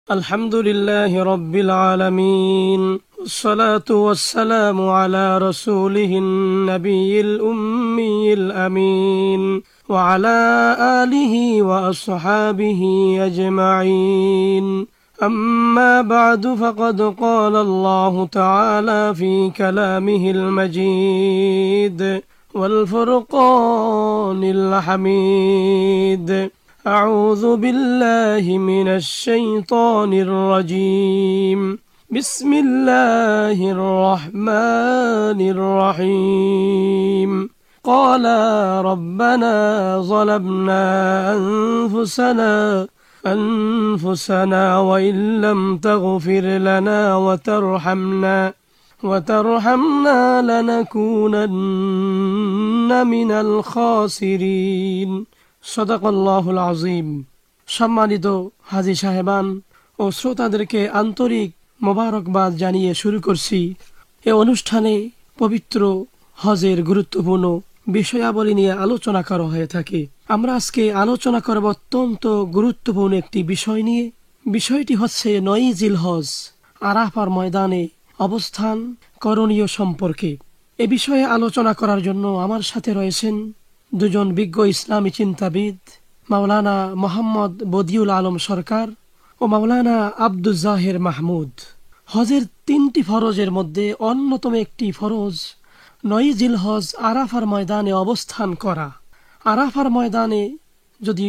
الحمد لله رب العالمين، والصلاة والسلام على رسوله النبي الأمي الأمين وعلى آله وأصحابه أجمعين. أما بعد، فقد قال الله تعالى في كلامه المجيد والفرقان الحميد: أعوذ بالله من الشيطان الرجيم. بسم الله الرحمن الرحيم. قال ربنا ظلمنا أنفسنا وإن لم تغفر لنا وترحمنا لنكونن من الخاسرين. সদাকাল্লাহুল আযীম। সম্মানিত হাজী সাহেবান ও শ্রোতাদেরকে আন্তরিক মোবারকবাদ জানিয়ে শুরু করছি এ অনুষ্ঠানে পবিত্র হজের গুরুত্বপূর্ণ বিষয়াবলী নিয়ে আলোচনা করা হয়ে থাকে। আমরা আজকে আলোচনা করব অত্যন্ত গুরুত্বপূর্ণ একটি বিষয় নিয়ে। বিষয়টি হচ্ছে ৯ জিলহজ আরাফার ময়দানে অবস্থান করণীয় সম্পর্কে। এ বিষয়ে আলোচনা করার জন্য আমার সাথে রয়েছেন দুজন বিজ্ঞ ইসলামী চিন্তাবিদ, মাওলানা মোহাম্মদ বদিউল আলম সরকার ও মাওলানা আব্দুল জাহের মাহমুদ। হজের ৩টি ফরজের মধ্যে অন্যতম একটি ফরজ ৯ জিলহজ আরাফার ময়দানে অবস্থান করা। আরাফার ময়দানে যদি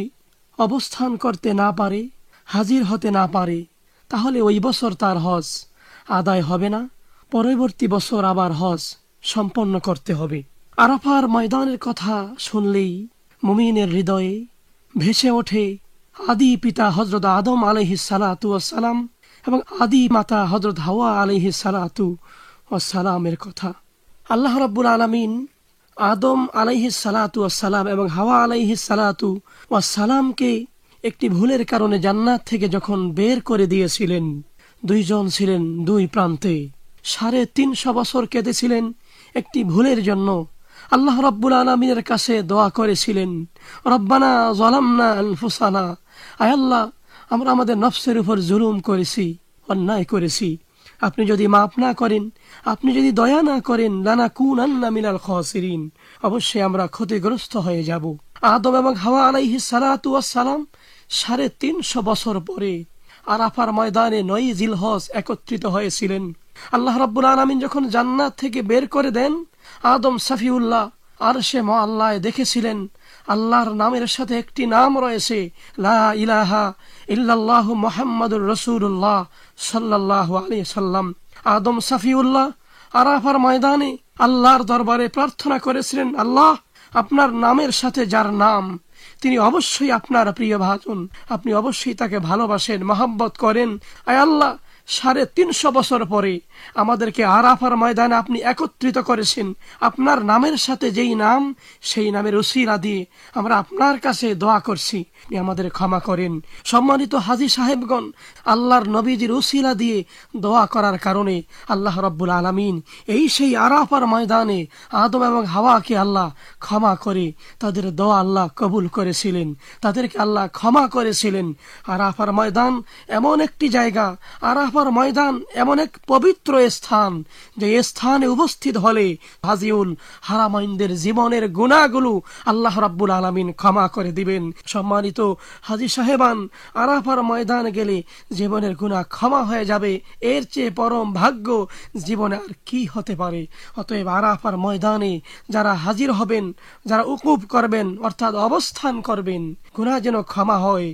অবস্থান করতে না পারে, হাজির হতে না পারে, তাহলে ওই বছর তার হজ আদায় হবে না। পরবর্তী বছর আবার হজ সম্পন্ন করতে হবে। আরাফার ময়দানের কথা শুনলেই মুমিনের হৃদয়ে ভেসে ওঠে আদি পিতা হযরত আদম আলাইহিস সালাতু ওয়াস সালাম এবং আদি মাতা হযরত হাওয়া আলাইহিস সালাতু ওয়াস সালামের কথা। আল্লাহ রাব্বুল আলামিন আদম আলাইহিস সালাতু ওয়াস সালাম এবং হাওয়া আলাইহিস সালাতু ওয়াস সালামকে একটি ভুলের কারণে জান্নাত থেকে যখন বের করে দিয়েছিলেন, দুইজন ছিলেন দুই প্রান্তে, ৩৫০ বছর কেঁদেছিলেন একটি ভুলের জন্য। আল্লাহ রাব্বুল আলামিনের কাছে দোয়া করেছিলেন, রব্বানা যালামনা আনফুসানা, আয় আল্লাহ, আমরা আমাদের নফসের উপর জুলুম করেছি, অন্যায় করেছি। আপনি যদি মাফ না করেন, আপনি যদি দয়া না করেন, লানাকুনান্না মিনাল খাসিরিন, অবশ্যই আমরা ক্ষতিগ্রস্ত হয়ে যাব। আদম এবং হাওয়া আলাইহিস সালাতু ওয়াস সালাম ৩৫০ বছর পরে আরাফার ময়দানে ৯ জিলহজ একত্রিত হয়েছিলেন। আল্লাহ রাব্বুল আলামিন যখন জান্নাত থেকে বের করে দেন, আদম সাফিউল্লাহ আরশে মুআল্লায় দেখেছিলেন আল্লাহর নামের সাথে একটি নাম রয়েছে, লা ইলাহা ইল্লাল্লাহু মুহাম্মাদুর রাসূলুল্লাহ সাল্লাল্লাহু আলাইহি সাল্লাম। আদম সাফিউল্লাহ আরাফার ময়দানে আল্লাহর দরবারে প্রার্থনা করেছিলেন, আল্লাহ, আপনার নামের সাথে যার নাম, তিনি অবশ্যই আপনার প্রিয় ভাজন, আপনি অবশ্যই তাকে ভালোবাসেন, মহব্বত করেন। আয় আল্লাহ, ৩৫০ বছর পরে আমাদেরকে আরাফার ময়দানে আপনি একত্রিত করেছেন আপনার নামের সাথে, যেই নাম, সেই নামের উসিলা দিয়ে আমরা আপনার কাছে দোয়া করছি, আপনি আমাদের ক্ষমা করেন। সম্মানিত হাজী সাহেবগণ, আল্লাহর নবীজির উসিলা দিয়ে দোয়া করার কারণে আল্লাহ রাব্বুল আলামিন এই সেই আরাফার ময়দানে আদম এবং হাওয়াকে আল্লাহ ক্ষমা করে তাদের দোয়া আল্লাহ কবুল করেছিলেন, তাদেরকে আল্লাহ ক্ষমা করেছিলেন। আরাফার ময়দান এমন একটি জায়গা, আরাফার ময়দান এমন এক পবিত্র স্থান, যে স্থানে উপস্থিত হলে হাজিউল হারামাইনদের জীবনের গুনাহগুলো আল্লাহ রাব্বুল আলামিন ক্ষমা করে দিবেন। সম্মানিত হাজী সাহেবান, আরাফার ময়দান গেলে জীবনের গুনাহ ক্ষমা হয়ে যাবে, এর চেয়ে পরম ভাগ্য জীবনে আর কি হতে পারে। অতএব আরাফার ময়দানে যারা হাজির হবেন, যারা উকুফ করবেন, অর্থাৎ অবস্থান করবেন, গুনাহ যেন ক্ষমা হয়।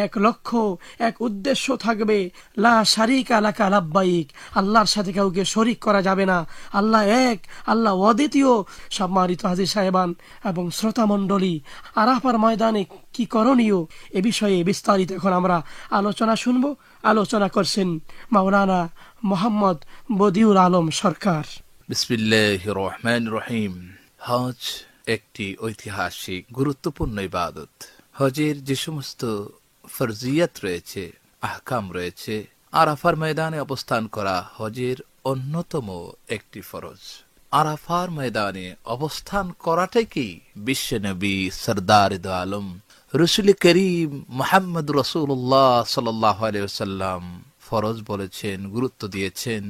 এক লক্ষ্য, এক উদ্দেশ্য থাকবে, লা শারিকা লাকা লাব্বাইক, আল্লাহর সাথে কাউকে শরীক করা যাবে না, আল্লাহ এক, আল্লাহ অদ্বিতীয়। সম্মানিত হাজী সাহেবান এবং শ্রোতা মণ্ডলী, আরাফার ময়দানে কি করণীয়, এ বিষয়ে বিস্তারিত এখন আমরা আলোচনা শুনব। আলোচনা করছেন মাওলানা মোহাম্মদ বদিউল আলম সরকার। বিসমিল্লাহির রহমানির রহিম। হজ একটি ঐতিহাসিক গুরুত্বপূর্ণ ইবাদত। হজের যে সমস্ত ফরজিয়াত রয়েছে, আহকাম রয়েছে, আরাফার ময়দানে অবস্থান করা হজের অন্যতম একটি ফরজ। আরাফার ময়দানে অবস্থান করাটাই কি বিশ্বনবী সরদার দো আলম রসুল করিম মুহাম্মদ রাসূলুল্লাহ সাল্লাল্লাহু আলাইহি ওয়াসাল্লাম ফরজ বলেছেন, গুরুত্ব দিয়েছেন।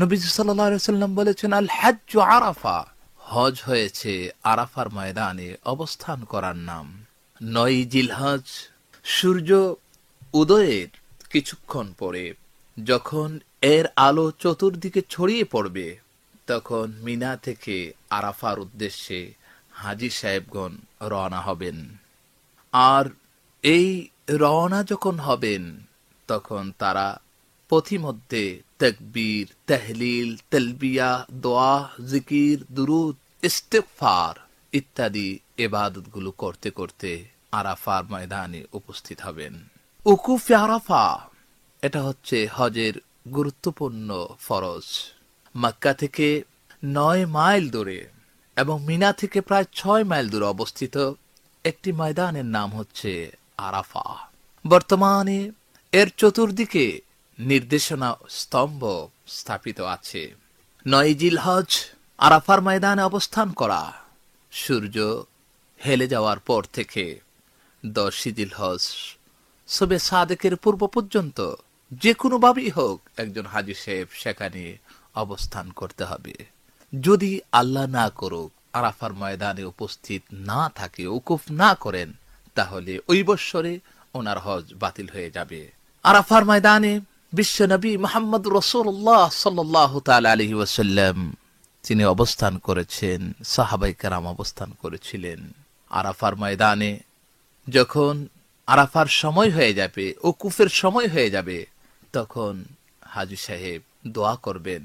নবীজি সাল্লাল্লাহু আলাইহি ওয়াসাল্লাম বলেছেন, আল হাজ্জু আরাফা, হজ হয়েছে আরাফার ময়দানে অবস্থান করার নাম। 9 জিলহজ সূর্য উদয়ের কিছুক্ষণ পরে যখন এর আলো চতুর্দিকে ছড়িয়ে পড়বে, তখন মিনা থেকে আরাফার উদ্দেশ্যে হাজী সাহেবগণ রওনা হবেন। আর এই রওনা যখন হবেন, তখন তারা পথিমধ্যে তাকবীর, তাহলিল, তালবিয়া, দোয়া, জিকির, দুরুদ, ইস্তিগফার ইত্যাদি ইবাদতগুলো করতে করতে আরাফার ময়দানে উপস্থিত হবেন। উকুফে আরাফা, এটা হচ্ছে হজের গুরুত্বপূর্ণ ফরজ। মক্কা থেকে 9 মাইল দূরে এবং মিনা থেকে প্রায় 6 মাইল দূরে অবস্থিত একটি ময়দানের নাম হচ্ছে আরাফা। বর্তমানে এর চতুর্দিকে নির্দেশনা স্তম্ভ স্থাপিত আছে। 9 জিলহজ আরাফার ময়দানে অবস্থান করা, সূর্য হেলে যাওয়ার পর থেকে 10 জিলহজ সবে সাদেকের পূর্ব পর্যন্ত যে কোনো ভাবেই হোক একজন হাজী সাহেব সেখানে অবস্থান করতে হবে। যদি আল্লাহ না করুক আরাফার ময়দানে উপস্থিত না থাকে, উকুফ না করেন, তাহলে ওই বৎসরে ওনার হজ বাতিল হয়ে যাবে। আরাফার ময়দানে বিশ্বনবী মুহাম্মদ রাসূলুল্লাহ সাল্লাল্লাহু তাআলা আলাইহি ওয়াসাল্লাম তিনি অবস্থান করেছেন, সাহাবায়ে কেরাম অবস্থান করেছিলেন। আরাফার ময়দানে যখন আরাফার সময় হয়ে যাবে, উকুফের সময় হয়ে যাবে, তখন হাজী সাহেব দোয়া করবেন।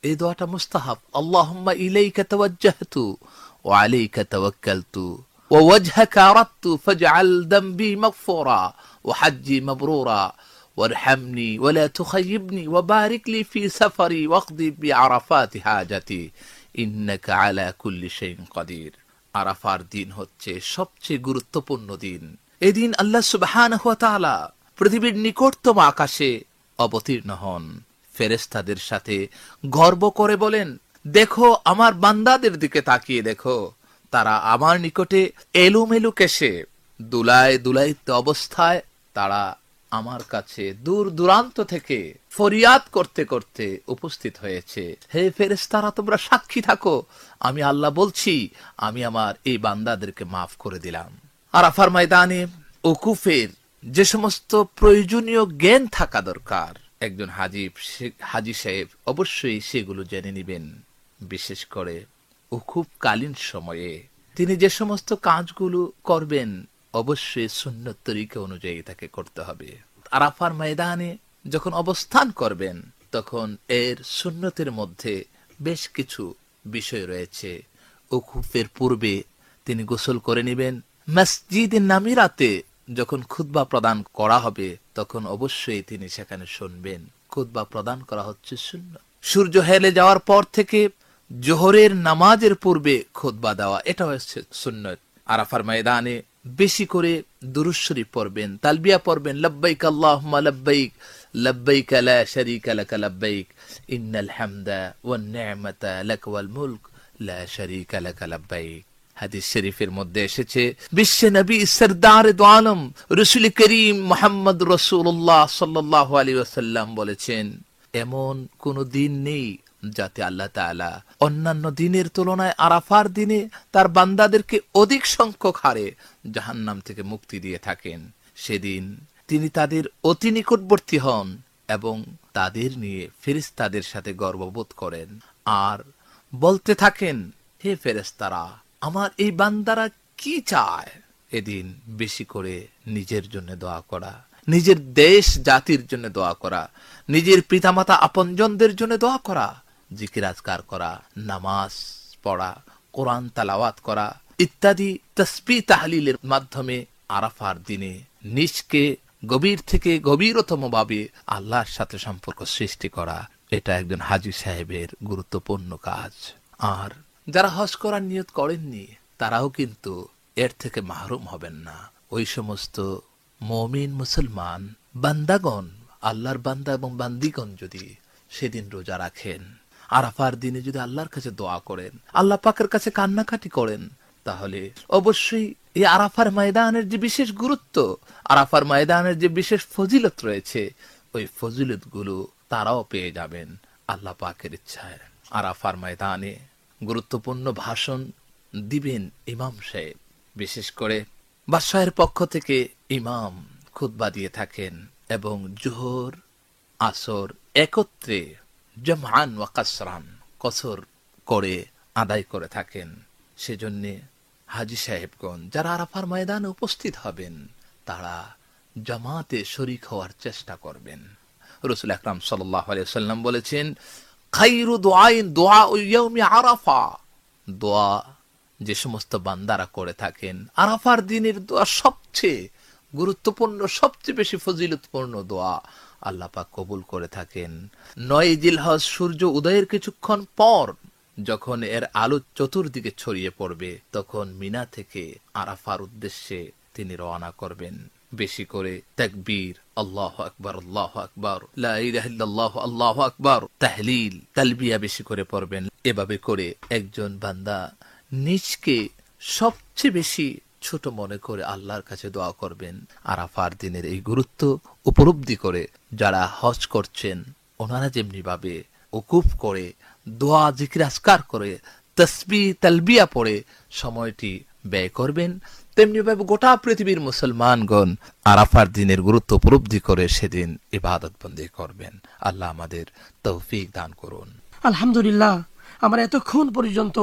এই দোয়াটা মুস্তাহাব। আল্লাহুম্মা ইলাইকা তাওয়াজ্জাহতু ওয়া আলাইকা তাওয়াক্কালতু ওয়া ওয়াজহাকা আরাদতু ফাজআল যামবি মাগফুরা ওয়া হাজ্জি মাবরুরা ওয়ারহামনি ওয়া লা তুখাইবনি ওয়া বারিক লি ফি সাফারি ওয়াকদি বিআরাফাতি হাজাতি ইন্নাকা আলা কুল্লি শাইইন কাদির। আরাফার দিন হচ্ছে সবচেয়ে গুরুত্বপূর্ণ দিন। এই দিন আল্লাহ সুবহানাহু ওয়া তাআলা পৃথিবীর নিকটতম আকাশে অবতীর্ণ হন। ফেরেশতাদের সাথে গর্ব করে বলেন, দেখো আমার বান্দাদের দিকে তাকিয়ে দেখো, তারা আমার নিকটে এলোমেলো কেশে দুলায় দুলায়িত অবস্থায় তারা আমার কাছে দূর দূরান্ত থেকে ফরিয়াদ করতে করতে উপস্থিত হয়েছে। হে ফেরেশতারা, তোমরা সাক্ষী থাকো, আমি আল্লাহ বলছি, আমি আমার এই বান্দাদেরকে মাফ করে দিলাম। আরাফার ময়দানে উকুফের যে সমস্ত প্রয়োজনীয় জ্ঞান থাকা দরকার, একজন হাজী সাহেব অবশ্যই সেগুলো জেনে নেবেন। বিশেষ করে উকুফকালীন সময়ে তিনি যে সমস্ত কাজগুলো করবেন, অবশ্যই সুন্নত তরিকা অনুযায়ী তাকে করতে হবে। আরাফার ময়দানে যখন অবস্থান করবেন, তখন এর সুন্নতের মধ্যে বেশ কিছু বিষয় রয়েছে। উকুফের পূর্বে তিনি গোসল করে নেবেন। মসজিদে নামিরাতে যখন খুতবা প্রদান করা হবে, তখন অবশ্যই তিনি সেখানে শুনবেন। খুতবা প্রদান করা হচ্ছে সুন্নত। সূর্য হেলে যাওয়ার পর থেকে জোহরের নামাজের পূর্বে খুতবা দেওয়া, এটা হচ্ছে সুন্নত। আরাফার ময়দানে বেশি করে দুরূদ শরীফ পড়বেন, তালবিয়া পড়বেন, লব্বাইক আল্লাহুম্মা লব্বাইক, লব্বাইক লা শারীকা লাক লব্বাইক, ইন্নাল হামদা ওয়ান নি'মাতা লাক ওয়াল মুলক লা শারীকা লাক লব্বাইক। হাদিস শরীফের মধ্যে এসেছে, বিশ্ব নবী সরদার দু আলম রাসূল করিম মুহাম্মদ রাসূলুল্লাহ সাল্লাল্লাহু আলাইহি ওয়াসাল্লাম বলেছেন, এমন কোন দিন নেই যাতে আল্লাহ তাআলা অন্যান্য দিনের তুলনায় আরাফার দিনে তার বান্দাদেরকে অধিক সংখ্যক হারে জাহান্নাম থেকে মুক্তি দিয়ে থাকেন। সেদিন তিনি তাদের অতি নিকটবর্তী হন এবং তাদের নিয়ে ফেরেশতাদের সাথে গর্ববোধ করেন আর বলতে থাকেন, হে ফেরেশতারা, আমার এই বান্দারা কি চায়? এদিন বেশি করে নিজের জন্য দোয়া করা, নিজের দেশ জাতির জন্য দোয়া করা, নিজের পিতামাতা আপনজনদের জন্য দোয়া করা, জিকির আজকার করা, নামাজ পড়া, কোরআন তেলাওয়াত করা ইত্যাদি তাসবিহ তাহলিলের মাধ্যমে আরাফার দিনে নিজকে গভীর থেকে গভীরতম ভাবে আল্লাহর সাথে সম্পর্ক সৃষ্টি করা, এটা একজন হাজী সাহেবের গুরুত্বপূর্ণ কাজ। আর যারা হজ করার নিয়ত করেননি, তারাও কিন্তু এর থেকে মাহরুম হবেন না। ওই সমস্ত মুমিন মুসলমান বান্দাগণ, আল্লাহর বান্দা এবং বান্দিগণ যদি সেদিন রোজা রাখেন, আরাফার দিনে যদি আল্লাহর কাছে দোয়া করেন, আল্লাহ পাকের কাছে কান্নাকাটি করেন, তাহলে অবশ্যই এই আরাফার ময়দানের যে বিশেষ গুরুত্ব, আরাফার ময়দানের যে বিশেষ ফজিলত রয়েছে, ওই ফজিলত গুলো তারাও পেয়ে যাবেন আল্লাহ পাকের ইচ্ছায়। আরাফার ময়দানে গুরুত্বপূর্ণ ভাষণ দিবেন ইমাম সাহেব। বিশেষ করে বাদশাহের পক্ষ থেকে ইমাম খুতবা দিয়ে থাকেন এবং জোহর আসর একত্রে জামআন ওয়া কাসরান কসর করে আদায় করে থাকেন। সেজন্য হাজী সাহেবগণ যারা আরাফার ময়দানে উপস্থিত হবেন তারা জামাতে শরীক হওয়ার চেষ্টা করবেন। রাসূল আকরাম সাল্লাল্লাহু আলাইহি ওয়াসাল্লাম বলেছেন, খায়রু দুআইন দুআউ ইয়াউমি আরাফা, দোয়া যে সমস্ত বান্দারা করে থাকেন আরাফার দিনের দোয়া সবচেয়ে গুরুত্বপূর্ণ, সবচেয়ে বেশি ফজিলতপূর্ণ দোয়া আল্লাহ পাক কবুল করে থাকেন। 9 জিলহজ সূর্য উদয়ের কিছুক্ষণ পর যখন এর আলো চতুর্দিকে ছড়িয়ে পড়বে তখন মিনা থেকে আরাফার উদ্দেশ্যে তিনি রওনা করবেন। বেশি করে তাকবীর, আল্লাহু আকবার আল্লাহু আকবার, লা ইলাহা ইল্লাল্লাহ আল্লাহু আকবার, তাহলিল তালবিয়া বেশি করে পড়বেন। এভাবে করে একজন বান্দা নিজকে সবচেয়ে বেশি ছোট মনে করে আল্লাহর কাছে দোয়া করবেন। আরাফার দিনের এই গুরুত্ব উপলব্ধি করে যারা হজ করছেন ওনারা যেমনি ভাবে উকুফ করে দোয়া জিকির আজকার করে তাসবিহ তালবিয়া পড়ে সময়টি ব্যয় করবেন, তেমনি ভাবে গোটা পৃথিবীর মুসলমানগণ আরাফার দিনের গুরুত্ব উপলব্ধি করে সেদিন ইবাদত বন্দেগী করবেন। আল্লাহ আমাদের তৌফিক দান করুন। আলহামদুলিল্লাহ, আমরা এতক্ষণ পর্যন্ত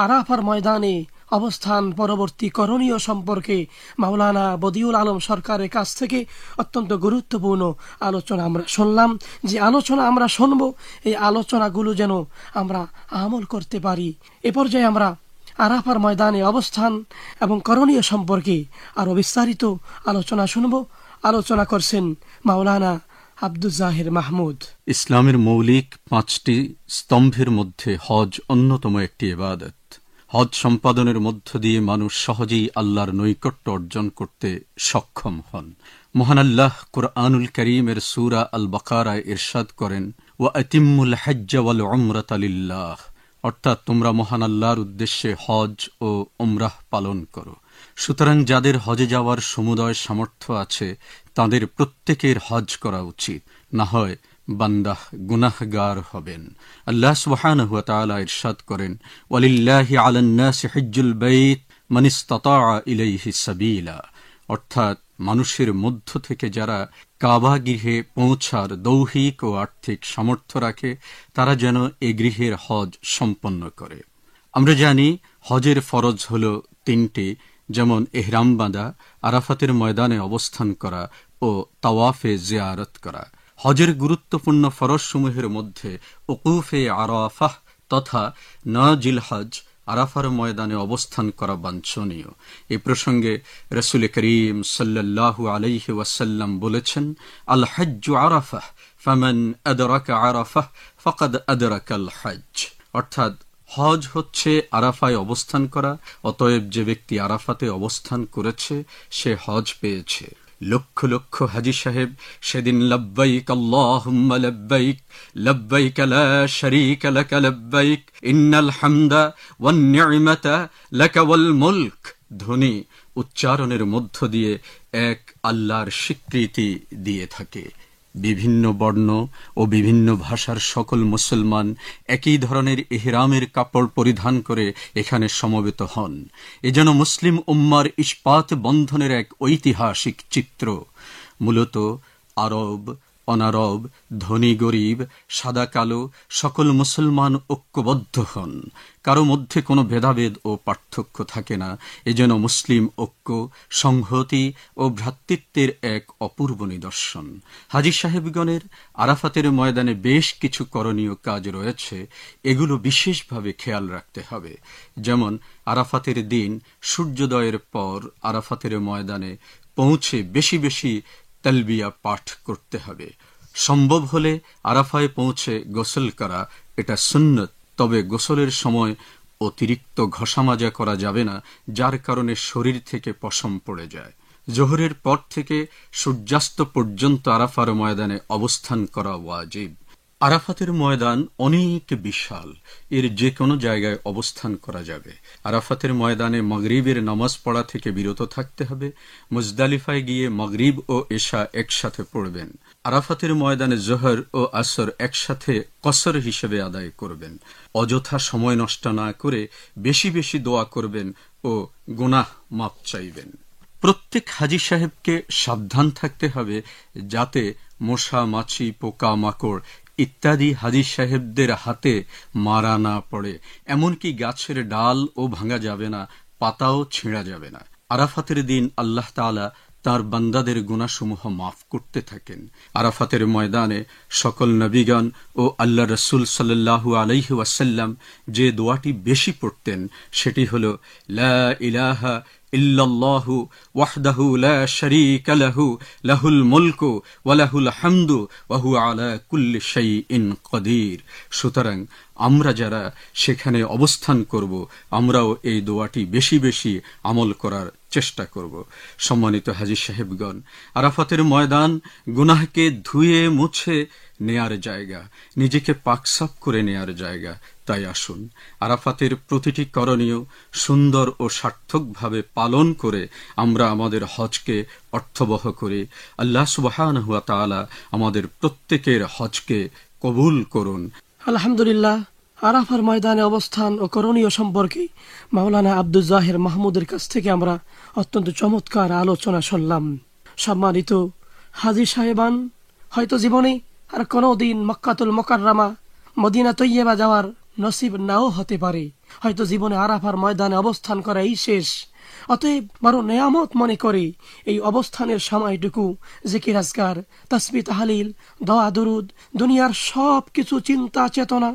আরাফার ময়দানে অবস্থান পরবর্তী করণীয় সম্পর্কে মাওলানা বদিউল আলম সরকারের কাছ থেকে অত্যন্ত গুরুত্বপূর্ণ আলোচনা আমরা শুনলাম। যে আলোচনা আমরা শুনব এই আলোচনাগুলো যেন আমরা আমল করতে পারি। এ পর্যায়ে আমরা আরাফার ময়দানে অবস্থান এবং করণীয় সম্পর্কে আরো বিস্তারিত আলোচনা শুনব। আলোচনা করছেন মাওলানা আব্দুল জাহির মাহমুদ। ইসলামের মৌলিক 5টি স্তম্ভের মধ্যে হজ অন্যতম একটি ইবাদত। হজ সম্পাদনের মধ্য দিয়ে মানুষ সহজেই আল্লাহর নৈকট্য অর্জন করতে সক্ষম হন। মহান আল্লাহ কুরআনুল কারীমের সূরা আল বাকারায় ইরশাদ করেন, ওয়া আতিম্মুল হজ্জ ওয়াল উমরাতা লিল্লাহ, অর্থাৎ তোমরা মহান আল্লাহর উদ্দেশ্যে হজ ও উমরাহ পালন করো। সুতরাং যাদের হজে যাওয়ার সমুদয় সামর্থ্য আছে তাদের প্রত্যেকের হজ করা উচিত, না হয় বান্দাহ গুনাহগার হবেন। আল্লাহ সুবহানাহু ওয়া তাআলা ইরশাদ করেন, ওয়ালিল্লাহি আলান নাসি হিজ্জুল বাইত মান ইসতাতাআ ইলাইহি সাবিলা, অর্থাৎ মানুষের মধ্য থেকে যারা কাবা গৃহে পৌঁছার দৌহিক ও আর্থিক সামর্থ্য রাখে তারা যেন এ গৃহের হজ সম্পন্ন করে। আমরা জানি হজের ফরজ হল 3টি, যেমন ইহরাম বাঁধা, আরাফাতের ময়দানে অবস্থান করা ও তাওয়াফে জিয়ারত করা। হজের গুরুত্বপূর্ণ ফরজসমূহের মধ্যে উকুফে আরাফাহ তথা 9 জিলহজ আরাফার ময়দানে অবস্থান করা বাঞ্ছনীয়। এই প্রসঙ্গে রাসূল করিম সাল্লাল্লাহু আলাইহি ওয়াসাল্লাম বলেছেন, আল হজ্জু আরাফাহ ফামান আদরাকা আরাফাহ ফাকাদ আদরাকাল হজ্জ, অর্থাৎ হজ হচ্ছে আরাফায় অবস্থান করা, অতএব যে ব্যক্তি আরাফাতে অবস্থান করেছে সে হজ পেয়েছে। লক্ষ লক্ষ হাজী সাহেব সেদিন লব্বাইক আল্লাহুম্মা লব্বাইক লব্বাইক লা শারীকা লাক লব্বাইক ইন্নাল হামদা ওয়ান নি'মাতা লাক ওয়াল মুলক ধ্বনি উচ্চারণের মধ্য দিয়ে এক আল্লাহর স্বীকৃতি দিয়ে থাকে। বিভিন্ন বর্ণ ও বিভিন্ন ভাষার সকল মুসলমান একই ধরনের ইহরামের কাপড় পরিধান করে এখানে সমবেত হন। এ যেন মুসলিম উম্মার ইস্পাত বন্ধনের এক ঐতিহাসিক চিত্র। মূলত আরব অনারব, ধনী গরিব, সাদা কালো সকল মুসলমান ঐক্যবদ্ধ হন, কারো মধ্যে কোনো ভেদাভেদ ও পার্থক্য থাকে না। এ যেন মুসলিম ঐক্য, সংহতি ও ভ্রাতৃত্বের এক অপূর্ব নিদর্শন। হাজী সাহেবগণের আরাফাতের ময়দানে বেশ কিছু করণীয় কাজ রয়েছে, এগুলো বিশেষভাবে খেয়াল রাখতে হবে। যেমন আরাফাতের দিন সূর্যোদয়ের পর আরাফাতের ময়দানে পৌঁছে বেশি বেশি তালবিয়া পাঠ করতে হবে। সম্ভব হলে আরাফায় পৌঁছে গোসল করা, এটা সুন্নত। তবে গোসলের সময় অতিরিক্ত ঘষামাজা করা যাবে না, যার কারণে শরীর থেকে পশম পড়ে যায়। জোহরের পর থেকে সূর্যাস্ত পর্যন্ত আরাফার ময়দানে অবস্থান করা ওয়াজিব। আরাফাতের ময়দান অনেক বিশাল, এর যে কোনো জায়গায় অবস্থান করা যাবে। আরাফাতের ময়দানে মাগরিবের নামাজ পড়া থেকে বিরত থাকতে হবে। মুজদালিফায় গিয়ে মাগরিব ও এশা একসাথে পড়বেন। আরাফাতের ময়দানে জোহর ও আসর একসাথে কসর হিসেবে আদায় করবেন। অযথা সময় নষ্ট না করে বেশি বেশি দোয়া করবেন ও গুনাহ মাপ চাইবেন। প্রত্যেক হাজী সাহেবকে সাবধান থাকতে হবে যাতে মশা, মাছি, পোকা মাকড় ইত্যাদি হাজী সাহেবদের হাতে মারা না পড়ে। এমনকি গাছের ডাল ও ভাঙা যাবে না, পাতাও ছিঁড়া যাবে না। আরাফাতের দিন আল্লাহ তাআলা তার বান্দাদের গুনাহসমূহ মাফ করতে থাকেন। আরাফাতের ময়দানে সকল নবীগণ ও আল্লাহ রসুল সাল্লাল্লাহু আলাইহি ওয়াসাল্লাম যে দোয়াটি বেশি পড়তেন সেটি হল লা ইলাহা ইল্লাল্লাহু ওয়াহদাহু লা শারীকা লাহু লাহুল মুলকু ওয়া লাহুল হামদু ওয়া হুয়া আলা কুল্লি শাইইন কাদির। সুতরাং আমরা যারা সেখানে অবস্থান করব, আমরাও এই দোয়াটি বেশি বেশি আমল করার চেষ্টা করব। সম্মানিত হাজী সাহেবগণ, আরাফাতের ময়দান গুনাহকে ধুয়ে মুছে নেয়ার জায়গা, নিজেকে পাকসাফ করে নেয়ার জায়গা। তাই আসুন আরাফাতের প্রতিটি করণীয় সুন্দর ও সার্থকভাবে পালন করে আমরা আমাদের হজকে অর্থবহ করি। আল্লাহ সুবহানাহু ওয়া তাআলা আমাদের প্রত্যেকের হজকে কবুল করুন। আলহামদুলিল্লাহ, আরাফার ময়দানে অবস্থান ও করণীয় সম্পর্কে মাওলানা আব্দুল জাহির মাহমুদের কাছ থেকে আমরা অত্যন্ত চমৎকার আলোচনা শুনলাম। সম্মানিত হাজী সাহেবান, হয়তো জীবনে আর কোনোদিন মক্কাতুল মুকাররমা মদিনা তৈয়বা যাওয়ার নসিব নাও হতে পারে। হয়তো জীবনে আরাফার ময়দানে অবস্থান করাই শেষ। অতএব বড় নেয়ামত মনে করে এই অবস্থানের সময়টুকু জিকির আজকার, তাসবিহ তাহলিল, দোয়া দুরুদ, দুনিয়ার সব কিছু চিন্তা চেতনা,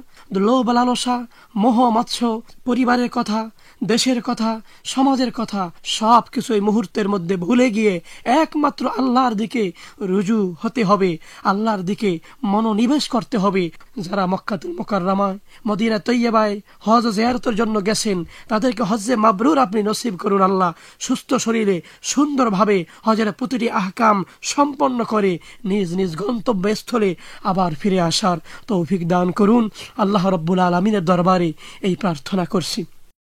লোভ লালসা, মোহ মাৎস্য, পরিবারের কথা, দেশের কথা, সমাজের কথা সব কিছু এই মুহূর্তের মধ্যে ভুলে গিয়ে একমাত্র আল্লাহর দিকে রুজু হতে হবে, আল্লাহর দিকে মনোনিবেশ করতে হবে। যারা মক্কাতুল মুকাররমা মদিনা তৈয়বায় হজ জিয়ারতের জন্য গেছেন তাদেরকে হজ্জে মাবরুর আপনি নসিব করুন আল্লাহ। সুস্থ শরীরে সুন্দরভাবে হজের প্রতিটি আহকাম সম্পন্ন করে নিজ নিজ গন্তব্যস্থলে আবার ফিরে আসার তৌফিক দান করুন। আল্লাহ রাব্বুল আলামিনের দরবারে এই প্রার্থনা করছি।